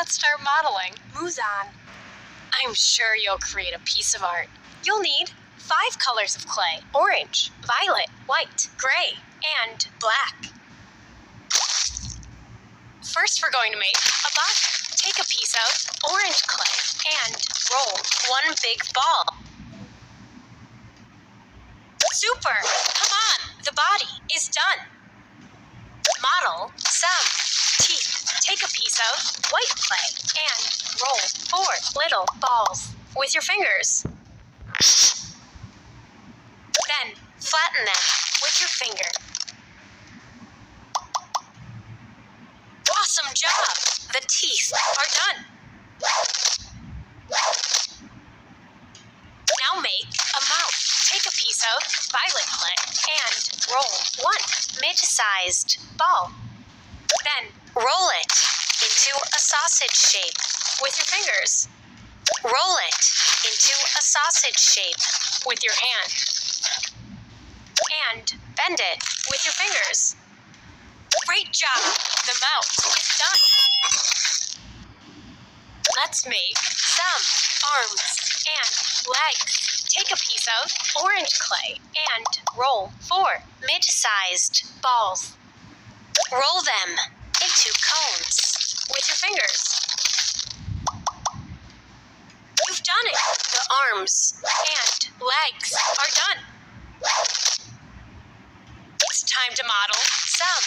let's start modeling. Muzon. I'm sure you'll create a piece of art. You'll need 5 colors of clay: orange, violet, white, gray, and black. First, we're going to make a body. Take a piece of orange clay and roll one big ball. Super! Come on, the body is done. Model some teeth. Take a piece of white clay and roll 4 little balls with your fingers. Then flatten them with your finger. Awesome job! The teeth are done. Now make a mouth. Take a piece of violet clay and roll 1 mid-sized ball. Then roll it into a sausage shape with your fingers. Roll it into a sausage shape with your hand. And bend it with your fingers. Great job! The mouth is done. Let's make some arms and legs. Take a piece of orange clay and roll 4 mid-sized balls. Roll them into cones with your fingers. You've done it! The arms and legs are done. It's time to model some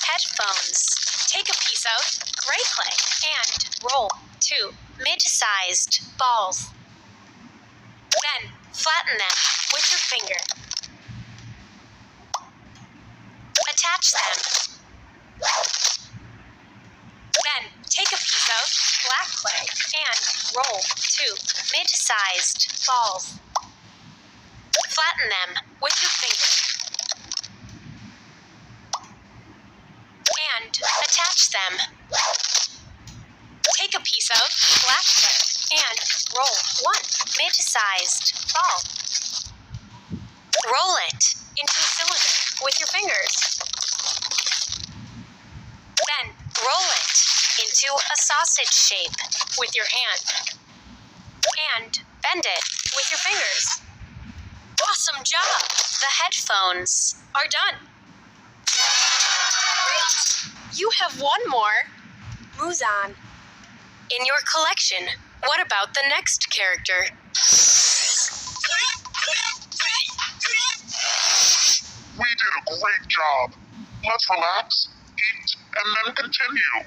headphones. Take a piece of gray clay and roll 2 mid-sized balls. Then flatten them with your finger. Attach them. Then take a piece of black clay and roll 2 mid-sized balls. Flatten them with your finger. And attach them. Take a piece of black clay and roll 1 mid-sized ball. Roll it into a cylinder with your fingers. Then roll it into a sausage shape with your hand. And bend it with your fingers. Awesome job! The headphones are done. Great! You have one more Muzon. in your collection. What about the next character? We did a great job. Let's relax, eat, and then continue.